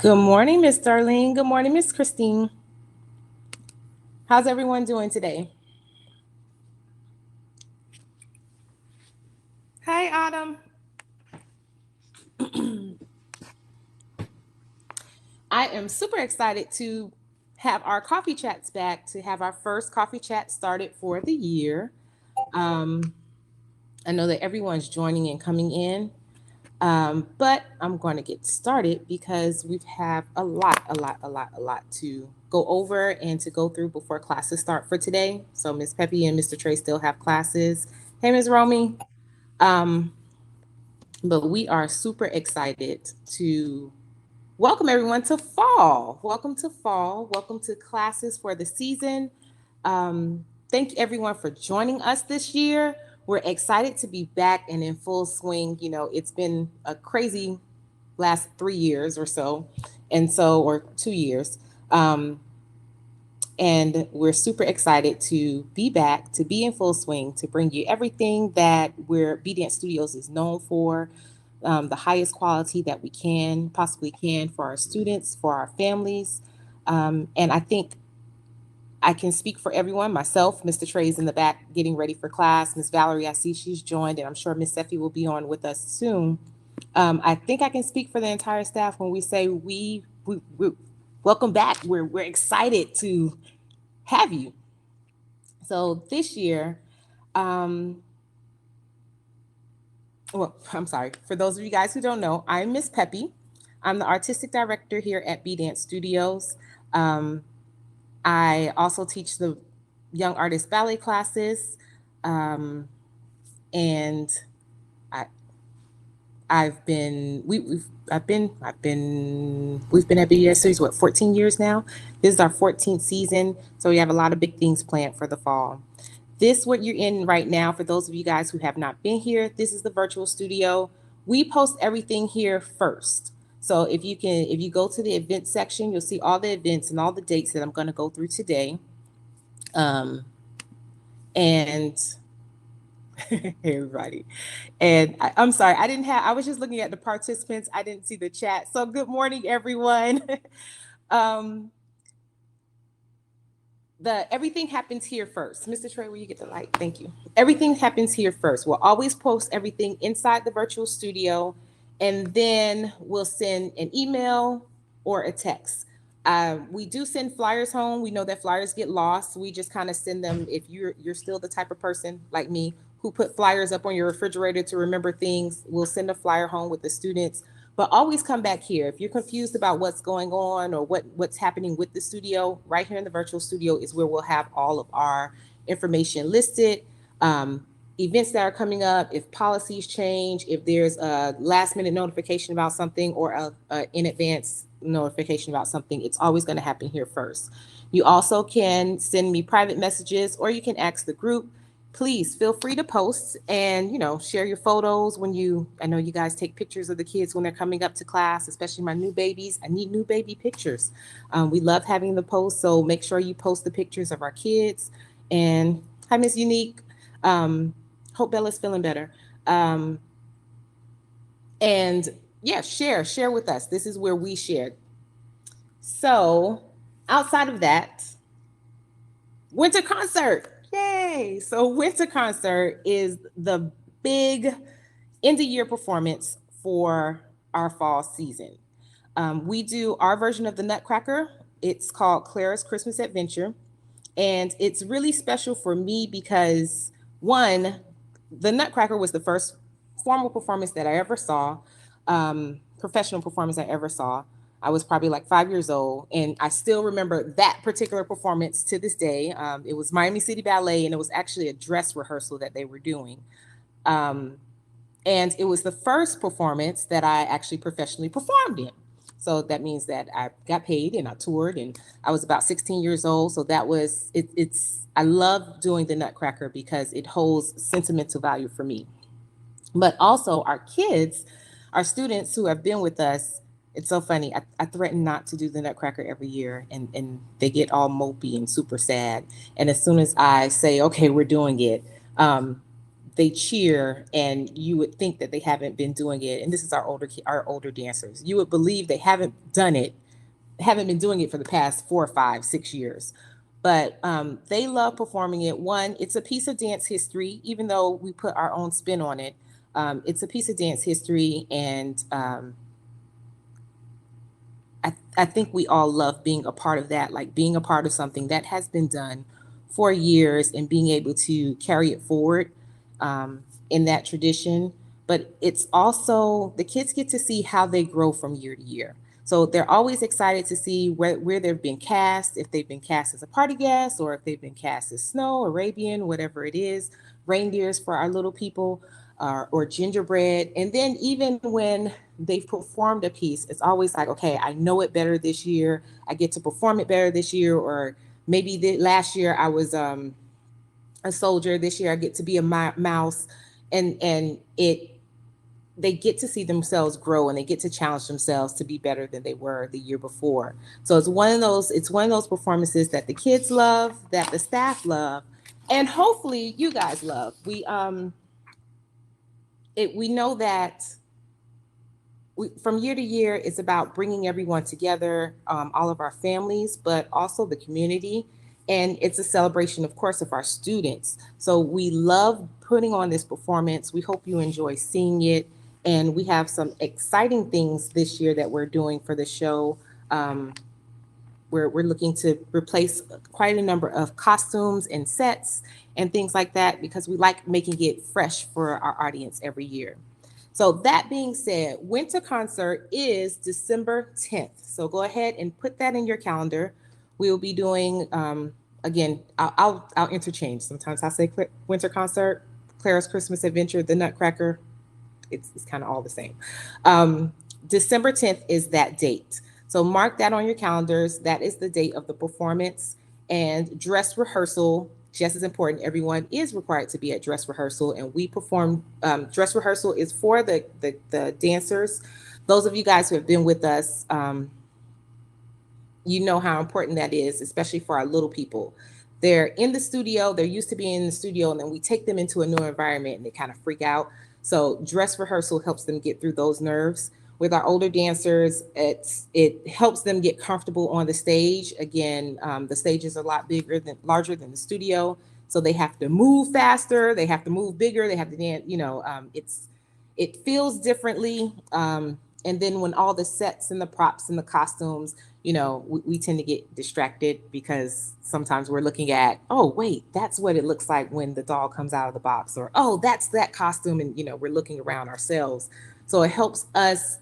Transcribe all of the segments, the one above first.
Good morning, Miss Darlene. Good morning, Miss Christine. How's everyone doing today? Hi, Autumn. I am super excited to have our coffee chats back, to have our first coffee chat started for the year. Um, I know that everyone's joining and coming in, but I'm going to get started because we have a lot to go over and to go through before classes start for today. So Miss Peppy and Mr. Trey still have classes. Hey, Miss Romy. Um, but we are super excited to welcome everyone to fall. Welcome to fall. Welcome to classes for the season. Thank everyone for joining us this year. We're excited to be back and in full swing. You know, it's been a crazy last 3 years or so, or 2 years. Um, and we're super excited to be back, to be in full swing, to bring you everything that BDS Studios is known for, the highest quality that we can possibly can for our students, for our families. And I think I can speak for everyone. Myself, Mr. Trey's in the back getting ready for class. Miss Valerie, I see she's joined, and I'm sure Miss Seffi will be on with us soon. I think I can speak for the entire staff when we say we welcome back. We're excited to have you. So this year, um, well, I'm sorry. For those of you guys who don't know, I'm Miss Peppy. I'm the artistic director here at BDS Studios. Um, I also teach the young artist ballet classes, um, and I, I've been we've been at BDS Studios 14 years now. This is our 14th season, so we have a lot of big things planned for the fall. This, what you're in right now, for those of you guys who have not been here, this is the virtual studio. We post everything here first. So if you go to the event section, you'll see all the events and all the dates that I'm going to go through today. Um, and hey everybody. And I'm sorry, I was just looking at the participants. I didn't see the chat. So good morning, everyone. um, the everything happens here first. Mr. Trey, will you get the light? Thank you. Everything happens here first. We'll always post everything inside the virtual studio, and then we'll send an email or a text. We do send flyers home. We know that flyers get lost. We just kind of send them if you're still the type of person like me who put flyers up on your refrigerator to remember things. We'll send a flyer home with the students, but always come back here if you're confused about what's going on or what's happening with the studio. Right here in the virtual studio is where we'll have all of our information listed, um, events that are coming up, if policies change, if there's a last minute notification about something or a in advance notification about something. It's always going to happen here first. You also can send me private messages, or you can ask the group. Please feel free to post and share your photos when I know you guys take pictures of the kids when they're coming up to class, especially my new babies. I need new baby pictures. We love having the post, so make sure you post the pictures of our kids. And hi, Miss Unique. Hope Bella's feeling better. um, and yeah, share with us. This is where we share. So outside of that, winter concert. Yay. So winter concert is the big end of year performance for our fall season. We do our version of the Nutcracker. It's called Clara's Christmas Adventure. And it's really special for me because, one, the Nutcracker was the first formal performance that I ever saw, professional performance I ever saw. I was probably like 5 years old, and I still remember that particular performance to this day. It was Miami City Ballet, and it was actually a dress rehearsal that they were doing. Um, and it was the first performance that I actually professionally performed in. So that means that I got paid and I toured, and I was about 16 years old. So that was it. I love doing the Nutcracker because it holds sentimental value for me. But also our kids, our students who have been with us. It's so funny. I threaten not to do the Nutcracker every year, and they get all mopey and super sad. And as soon as I say, okay, we're doing it, um, they cheer, and you would think that they haven't been doing it. And this is our older dancers. You would believe they haven't been doing it for the past 4, 5, 6 years. But they love performing it. One, it's a piece of dance history, even though we put our own spin on it. It's a piece of dance history, and I think we all love being a part of that, like being a part of something that has been done for years and being able to carry it forward in that tradition. But it's also the kids get to see how they grow from year to year. So they're always excited to see where they've been cast, if they've been cast as a party guest or if they've been cast as snow, Arabian, whatever it is, reindeers for our little people, or gingerbread. And then even when they've performed a piece, it's always like, okay, I know it better this year. I get to perform it better this year. Or maybe last year I was a soldier. This year I get to be a mouse. And they get to see themselves grow, and they get to challenge themselves to be better than they were the year before. So it's one of those performances that the kids love, that the staff love, and hopefully you guys love. We know that from year to year, it's about bringing everyone together, all of our families, but also the community. And it's a celebration, of course, of our students. So we love putting on this performance. We hope you enjoy seeing it. And we have some exciting things this year that we're doing for the show. We're looking to replace quite a number of costumes and sets and things like that, because we like making it fresh for our audience every year. So that being said, winter concert is December 10th. So go ahead and put that in your calendar. We will be doing, again, I'll interchange. Sometimes I say winter concert, Clara's Christmas Adventure, the Nutcracker. It's kind of all the same. December 10th is that date. So mark that on your calendars. That is the date of the performance. And dress rehearsal, just as important. Everyone is required to be at dress rehearsal, and we perform. Dress rehearsal is for the dancers. Those of you guys who have been with us, you know how important that is, especially for our little people. They're in the studio. They're used to being in the studio, and then we take them into a new environment, and they kind of freak out. So dress rehearsal helps them get through those nerves. With our older dancers, it helps them get comfortable on the stage. Again, the stage is a lot larger than the studio, so they have to move faster, they have to move bigger, they have to dance. It feels differently. And then when all the sets and the props and the costumes, we tend to get distracted, because sometimes we're looking at, oh wait, that's what it looks like when the doll comes out of the box, or oh, that's that costume, and we're looking around ourselves. So it helps us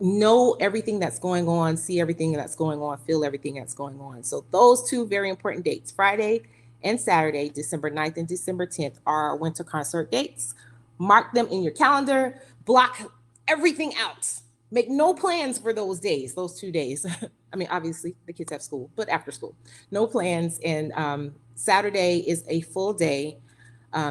know everything that's going on, see everything that's going on, feel everything that's going on. So those two very important dates, Friday and Saturday, December 9th and December 10th, are our winter concert dates. Mark them in your calendar, block everything out. Make no plans for those days, those 2 days. I mean, obviously the kids have school, but after school, no plans. And Saturday is a full day.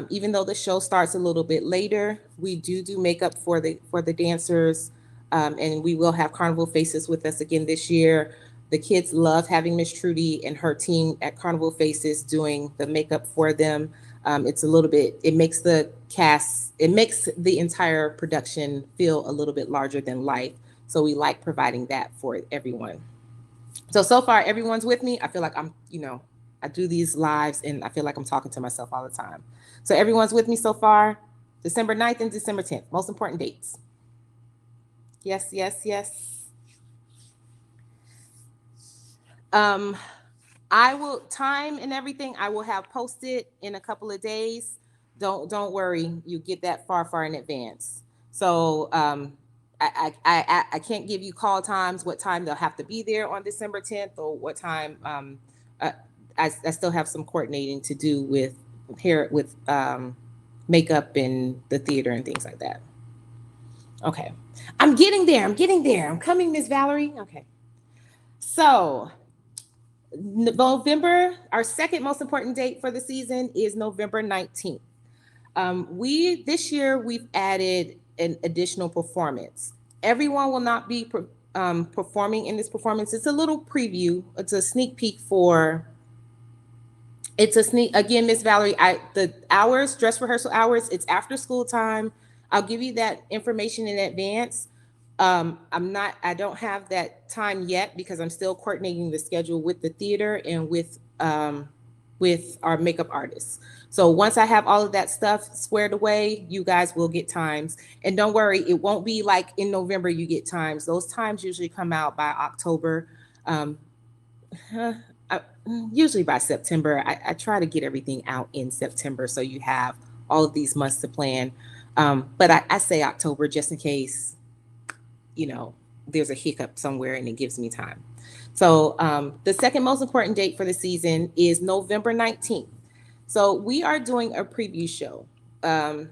Even though the show starts a little bit later, we do makeup for the dancers, and we will have Carnival Faces with us again this year. The kids love having Miss Trudy and her team at Carnival Faces doing the makeup for them. It makes the cast, it makes the entire production feel a little bit larger than life. So we like providing that for everyone. So far, everyone's with me. I feel like I do these lives and I feel like I'm talking to myself all the time. So everyone's with me so far. December 9th and December 10th, most important dates. Yes, yes, yes. I will time and everything I will have posted in a couple of days. Don't worry, you get that far in advance. So I can't give you call times, what time they'll have to be there on December 10th, or what time. Uh, I still have some coordinating to do with hair, with makeup and the theater and things like that. Okay, I'm getting there. I'm coming, Miss Valerie. Okay, so November, our second most important date for the season is November 19th. This year we've added an additional performance. Everyone will not be performing in this performance. It's a little preview. It's a sneak peek for It's a sneak again, Miss Valerie. The hours, dress rehearsal hours, it's after school time. I'll give you that information in advance. I don't have that time yet because I'm still coordinating the schedule with the theater and with our makeup artists. So once I have all of that stuff squared away, you guys will get times. And don't worry, it won't be like in November you get times. Those times usually come out by October. Um, I, Usually by September. I try to get everything out in September so you have all of these months to plan. But I say October just in case, you know, there's a hiccup somewhere and it gives me time. So the second most important date for the season is November 19th. So we are doing a preview show. Um,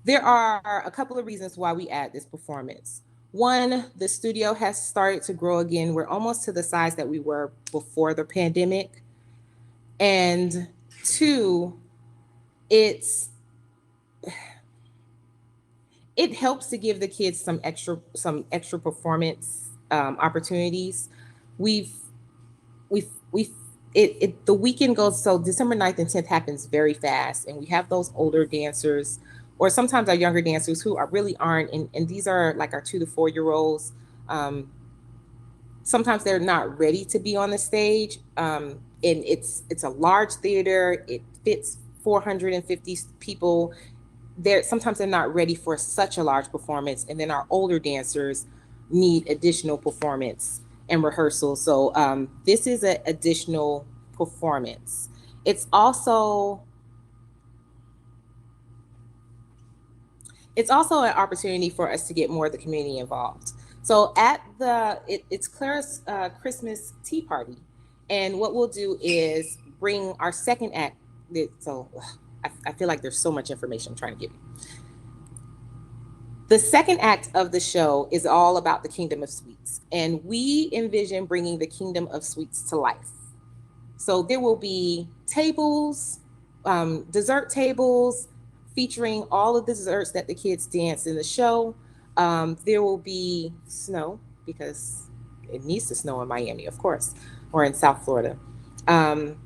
there are a couple of reasons why we add this performance. One, the studio has started to grow again. We're almost to the size that we were before the pandemic. And two, it's it helps to give the kids some extra performance opportunities. We've we've the weekend goes, so December 9th and 10th happens very fast, and we have those older dancers or sometimes our younger dancers who are really aren't, and these are like our 2 to 4 year olds. um, Sometimes they're not ready to be on the stage, and it's a large theater, it fits 450 people. Sometimes they're not ready for such a large performance, and then our older dancers need additional performance and rehearsal. So this is an additional performance. It's also it's also an opportunity for us to get more of the community involved. So it's Clara's Christmas tea party, and what we'll do is bring our second act. So I feel like there's so much information I'm trying to give you. The second act of the show is all about the Kingdom of Sweets, and we envision bringing the Kingdom of Sweets to life. So there will be tables, dessert tables, featuring all of the desserts that the kids dance in the show. There will be snow because it needs to snow in Miami, of course, or in South Florida. Um,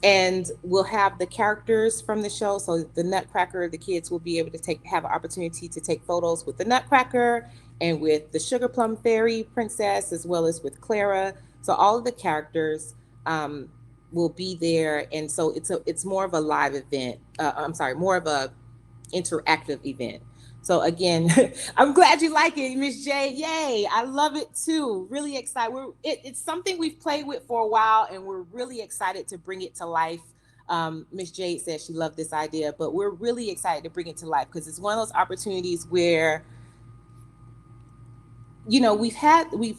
and we'll have the characters from the show. So the Nutcracker, the kids will be able to have an opportunity to take photos with the Nutcracker and with the Sugar Plum Fairy Princess, as well as with Clara. So all of the characters will be there, and so it's more of a live event. I'm sorry, more of a interactive event. So again, I'm glad you like it, Miss J. Yay! I love it too. Really excited. It's something we've played with for a while, and we're really excited to bring it to life. Miss Jade said she loved this idea, but we're really excited to bring it to life because it's one of those opportunities where, you know, we've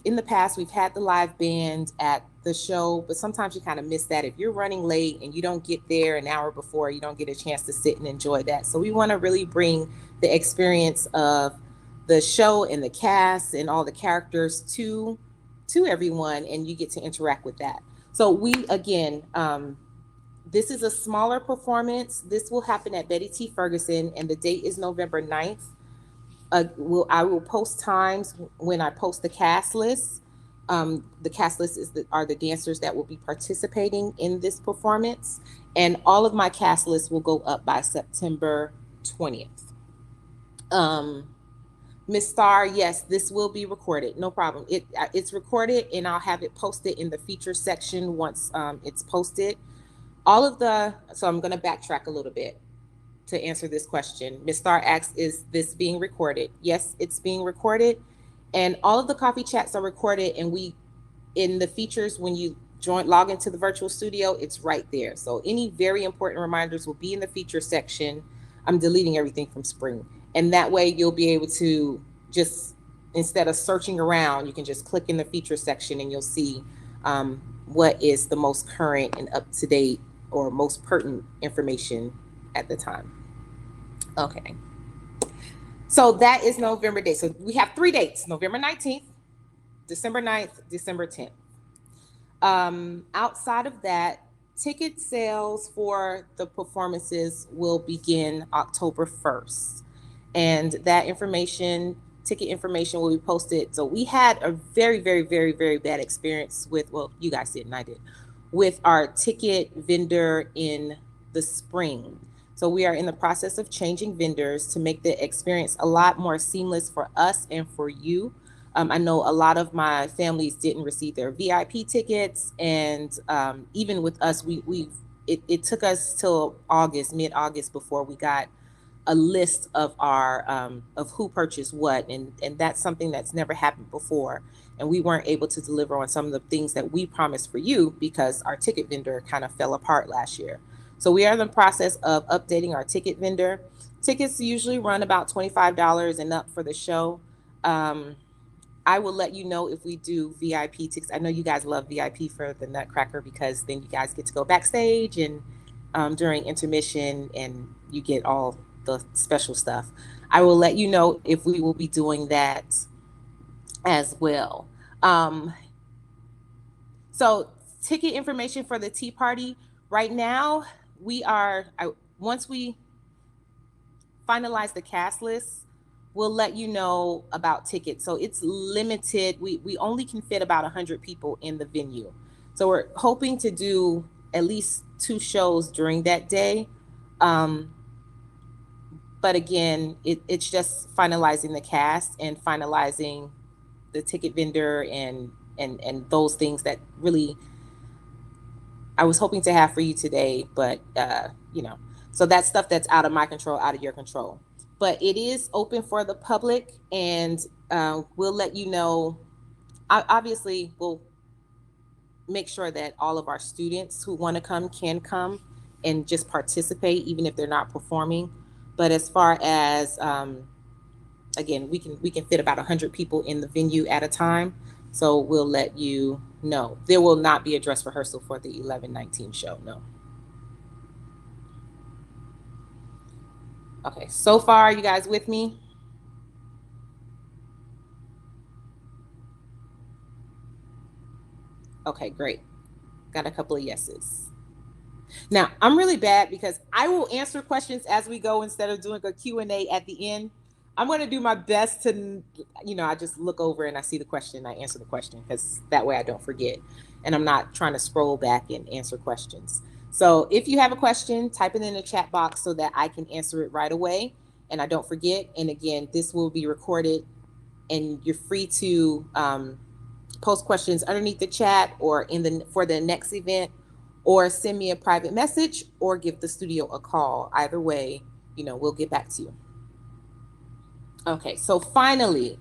in the past we've had the live band at the show, but sometimes you kind of miss that if you're running late and you don't get there an hour before, you don't get a chance to sit and enjoy that. So we want to really bring the experience of the show and the cast and all the characters to everyone, and you get to interact with that. So we again, this is a smaller performance. This will happen at Betty T. Ferguson, and the date is November 9th. I will post times when I post the cast list. The cast list are the dancers that will be participating in this performance, and all of my cast lists will go up by September 20th. Miss Star, yes, this will be recorded. No problem. It's recorded, and I'll have it posted in the feature section once it's posted. So I'm going to backtrack a little bit to answer this question. Ms. Star asks, is this being recorded? Yes, it's being recorded. And all of the coffee chats are recorded, and in the features, when you log into the virtual studio, it's right there. So any very important reminders will be in the feature section. I'm deleting everything from Spring. And that way you'll be able to just, instead of searching around, you can just click in the feature section and you'll see what is the most current and up-to-date or most pertinent information at the time. Okay. So that is November date. So we have 3 dates: November 19th, December 9th, December 10th. Outside of that, ticket sales for the performances will begin October 1st. And that ticket information will be posted. So we had a very, very, very, very bad experience with, well, you guys didn't, I did, with our ticket vendor in the spring. So we are in the process of changing vendors to make the experience a lot more seamless for us and for you. I know a lot of my families didn't receive their VIP tickets, and even with us, it took us till August, mid-August, before we got a list of our of who purchased what, and that's something that's never happened before, and we weren't able to deliver on some of the things that we promised for you because our ticket vendor kind of fell apart last year. So we are in the process of updating our ticket vendor. Tickets usually run about $25 and up for the show. um, I will let you know if we do VIP tickets. I know you guys love VIP for the Nutcracker because then you guys get to go backstage and during intermission and you get all the special stuff. I will let you know if we will be doing that as well. Um, so, ticket information for the tea party right now, once we finalize the cast list, we'll let you know about tickets. So it's limited. We only can fit about 100 people in the venue. So we're hoping to do at least 2 shows during that day. Um, but again, it's just finalizing the cast and finalizing the ticket vendor and those things that really I was hoping to have for you today, but so that's stuff that's out of my control, out of your control. But it is open for the public, and we'll let you know. Obviously, we'll make sure that all of our students who want to come can come and just participate, even if they're not performing. But as far as again, we can fit about 100 people in the venue at a time. So we'll let you know. There will not be a dress rehearsal for the 11-19 show. No. Okay. So far, you guys with me? Okay, great. Got a couple of yeses. Now, I'm really bad because I will answer questions as we go instead of doing a Q&A at the end. I'm going to do my best to, I just look over and I see the question, I answer the question because that way I don't forget. And I'm not trying to scroll back and answer questions. So if you have a question, type it in the chat box so that I can answer it right away and I don't forget. And again, this will be recorded and you're free to post questions underneath the chat or for the next event, or send me a private message or give the studio a call. Either way, we'll get back to you. Okay, so finally,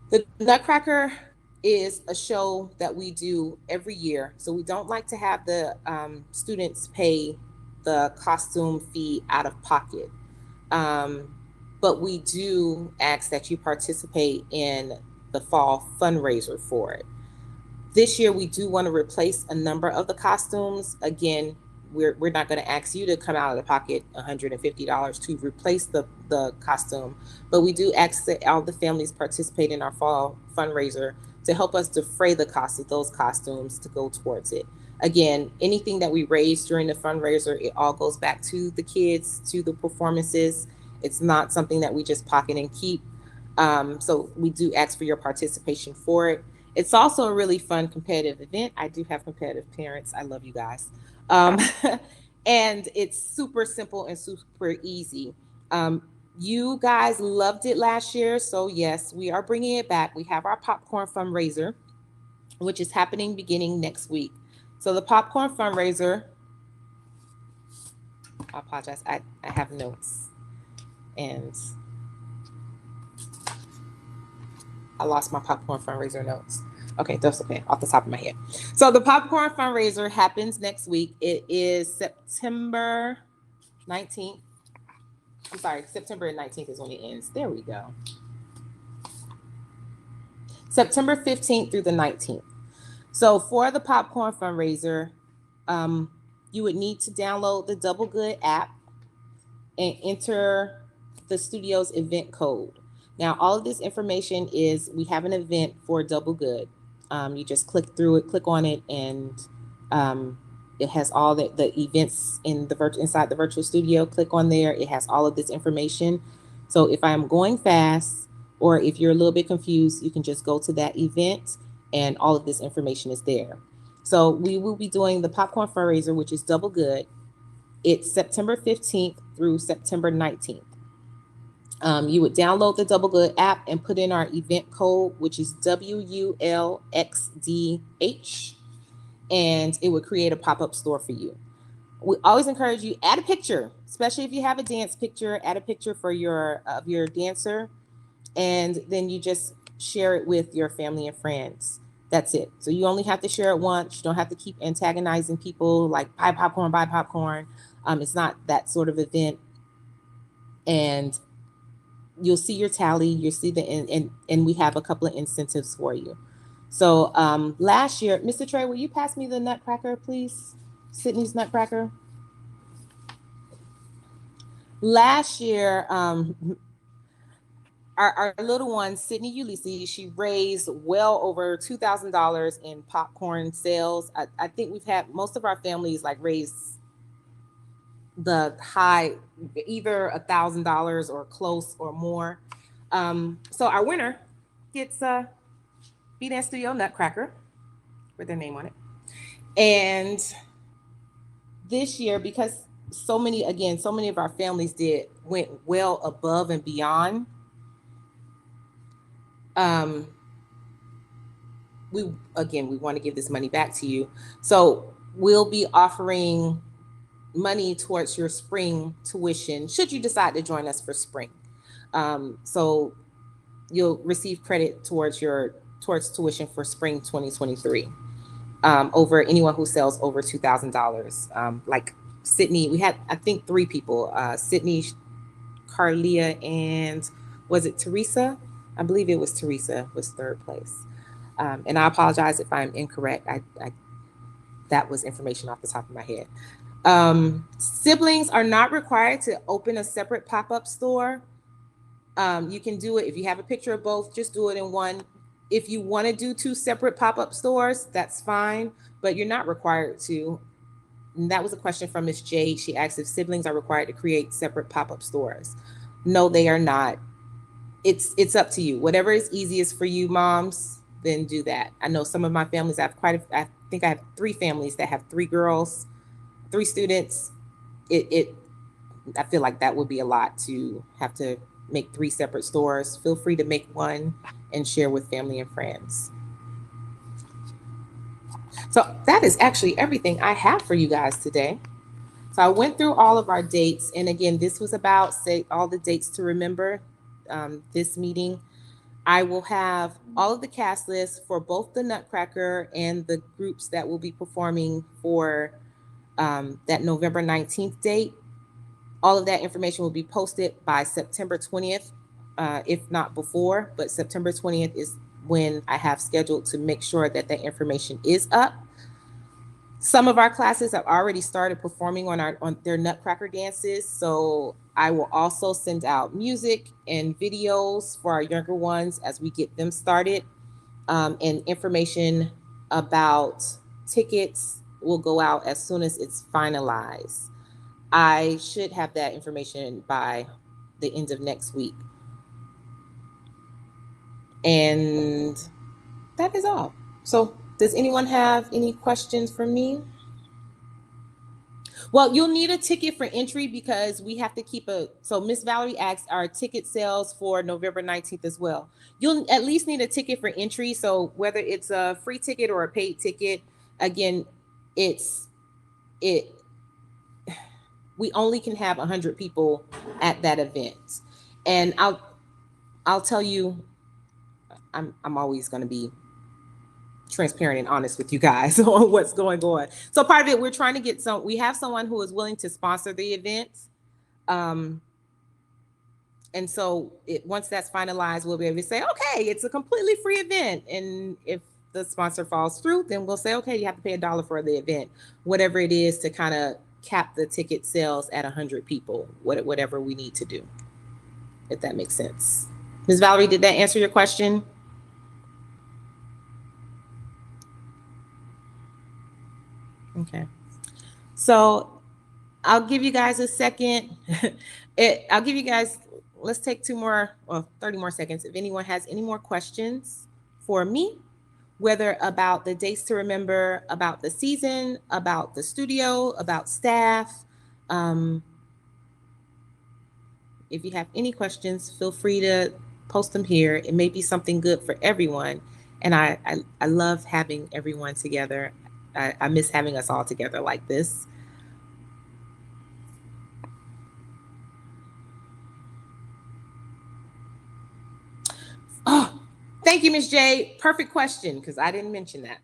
the Nutcracker is a show that we do every year. So we don't like to have the students pay the costume fee out of pocket. But we do ask that you participate in the fall fundraiser for it. This year, we do want to replace a number of the costumes. Again, we're not going to ask you to come out of the pocket $150 to replace the costume, but we do ask that all the families participate in our fall fundraiser to help us defray the cost of those costumes to go towards it. Again, anything that we raise during the fundraiser, it all goes back to the kids, to the performances. It's not something that we just pocket and keep. So we do ask for your participation for it. It's also a really fun competitive event. I do have competitive parents. I love you guys. Um, and it's super simple and super easy. Um, you guys loved it last year. So, yes, we are bringing it back. We have our popcorn fundraiser, which is happening beginning next week. So, the popcorn fundraiser, I apologize. I have notes and I lost my popcorn fundraiser notes. Okay, that's okay, off the top of my head. So the popcorn fundraiser happens next week. It is September 19th. I'm sorry, September 19th is when it ends. There we go. September 15th through the 19th. So for the popcorn fundraiser, you would need to download the Double Good app and enter the studio's event code. Now, all of this information is, we have an event for Double Good. You just click through it, click on it, and it has all the events inside the virtual studio. Click on there. It has all of this information. So if I'm going fast or if you're a little bit confused, you can just go to that event and all of this information is there. So we will be doing the popcorn fundraiser, which is double good. It's September 15th through September 19th. You would download the Double Good app and put in our event code, which is WULXDH, and it would create a pop-up store for you. We always encourage you, add a picture, especially if you have a dance picture, add a picture for your dancer, and then you just share it with your family and friends. That's it. So you only have to share it once. You don't have to keep antagonizing people like buy popcorn, buy popcorn. It's not that sort of event. And you'll see your tally, you'll see and we have a couple of incentives for you. So last year, Mr. Trey, will you pass me the nutcracker, please? Sydney's nutcracker. Last year, our little one, Sydney Ulysses, she raised well over $2,000 in popcorn sales. I think we've had most of our families like raise the high, either $1,000 or close or more. So our winner gets a BDS Studio Nutcracker with their name on it. And this year, because so many of our families went well above and beyond, we want to give this money back to you. So we'll be offering money towards your spring tuition should you decide to join us for spring. So you'll receive credit towards tuition for spring 2023 over anyone who sells over $2,000. Like Sydney, we had I think 3 people, Sydney, Carlia, and was it Teresa? I believe it was Teresa was 3rd place. And I apologize if I'm incorrect. I that was information off the top of my head. Siblings are not required to open a separate pop-up store. You can do it if you have a picture of both, just do it in one. If you want to do 2 separate pop-up stores, that's fine, but you're not required to. And that was a question from Miss Jade. She asked if siblings are required to create separate pop-up stores. No, they are not. It's up to you. Whatever is easiest for you, moms, then do that. I know some of my families, I think I have 3 families that have 3 girls, 3 students. I feel like that would be a lot to have to make 3 separate stores. Feel free to make one and share with family and friends. So that is actually everything I have for you guys today. So I went through all of our dates. And again, this was about all the dates to remember this meeting. I will have all of the cast lists for both the Nutcracker and the groups that will be performing for that November 19th date. All of that information will be posted by September 20th, if not before, but September 20th is when I have scheduled to make sure that that information is up. Some of our classes have already started performing on their Nutcracker dances, so I will also send out music and videos for our younger ones as we get them started, and information about tickets will go out as soon as it's finalized. I should have that information by the end of next week. And that is all. So does anyone have any questions for me? Well, you'll need a ticket for entry because we have to keep so Miss Valerie asked our ticket sales for November 19th as well. You'll at least need a ticket for entry. So whether it's a free ticket or a paid ticket, again, we only can have 100 people at that event. And I'll tell you, I'm always going to be transparent and honest with you guys on what's going on. So part of it, we're trying to get we have someone who is willing to sponsor the event. And so once that's finalized, we'll be able to say, okay, it's a completely free event. And if the sponsor falls through, then we'll say, okay, you have to pay $1 for the event, whatever it is to kind of cap the ticket sales at 100 people, whatever we need to do, if that makes sense. Ms. Valerie, did that answer your question? Okay. So I'll give you guys a second. Let's take 30 more seconds. If anyone has any more questions for me whether about the dates to remember, about the season, about the studio, about staff. If you have any questions, feel free to post them here. It may be something good for everyone. And I love having everyone together. I miss having us all together like this. Oh, thank you, Miss Jade. Perfect question, because I didn't mention that.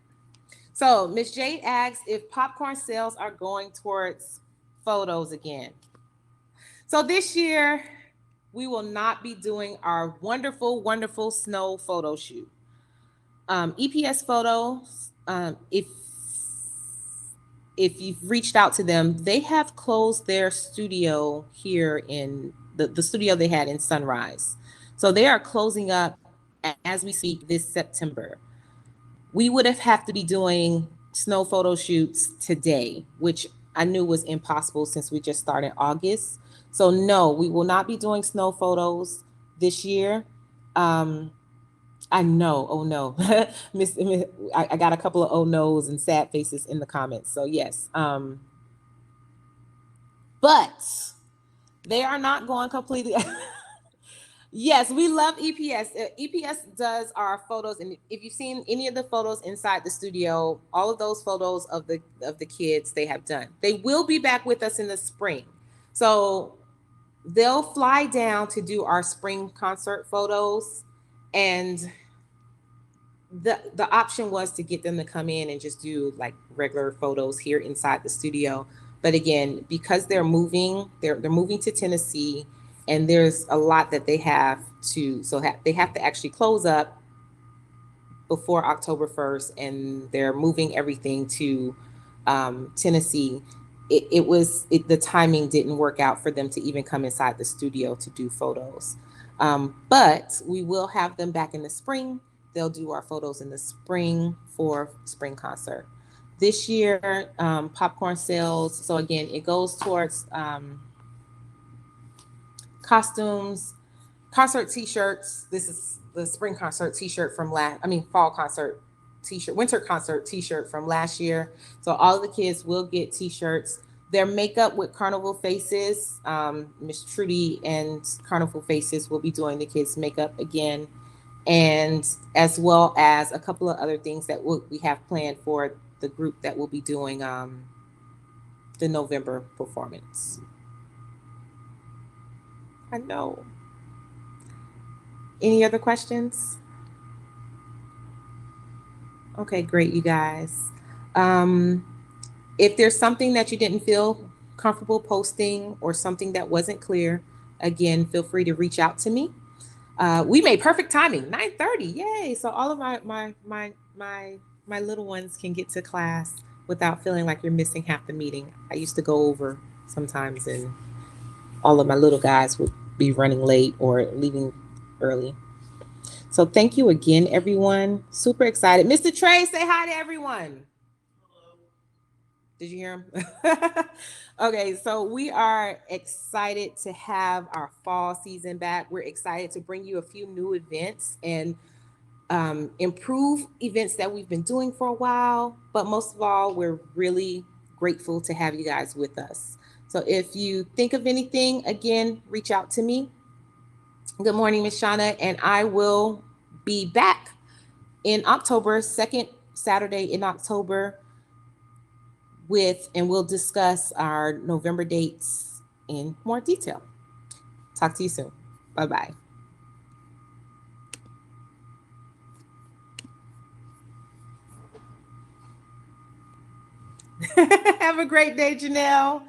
So Miss Jade asks if popcorn sales are going towards photos again. So this year, we will not be doing our wonderful, wonderful snow photo shoot. EPS Photos, if you've reached out to them, they have closed their studio here in the studio they had in Sunrise. So they are closing up as we speak this September. We would have to be doing snow photo shoots today, which I knew was impossible since we just started August. So no, we will not be doing snow photos this year. I know. Oh no, I got a couple of oh no's and sad faces in the comments. So yes, but they are not going completely. Yes, we love EPS. EPS does our photos, and if you've seen any of the photos inside the studio, all of those photos of the kids they have done. They will be back with us in the spring, so they'll fly down to do our spring concert photos, and the option was to get them to come in and just do like regular photos here inside the studio. But again, because they're moving to Tennessee, and there's a lot that they have to they have to actually close up before October 1st, and they're moving everything to Tennessee. The timing didn't work out for them to even come inside the studio to do photos. But we will have them back in the spring. They'll do our photos in the spring for spring concert. This year, popcorn sales. So again, it goes towards costumes, concert T-shirts. This is the spring concert T-shirt from fall concert T-shirt, winter concert T-shirt from last year. So all of the kids will get T-shirts. Their makeup with Carnival Faces, Miss Trudy and Carnival Faces will be doing the kids' makeup again, and as well as a couple of other things that we have planned for the group that will be doing the November performance. I know. Any other questions? Okay, great, you guys. If there's something that you didn't feel comfortable posting or something that wasn't clear, again, feel free to reach out to me. We made perfect timing, 9:30. Yay! So all of my little ones can get to class without feeling like you're missing half the meeting. I used to go over sometimes, and all of my little guys would be running late or leaving early. So thank you again, everyone. Super excited. Mr. Trey, say hi to everyone. Did you hear him? Okay, so we are excited to have our fall season back. We're excited to bring you a few new events and improve events that we've been doing for a while. But most of all, we're really grateful to have you guys with us. So if you think of anything, again, reach out to me. Good morning, Miss Shauna, and I will be back in October, second Saturday in October, and we'll discuss our November dates in more detail. Talk to you soon. Bye-bye. Have a great day, Janelle.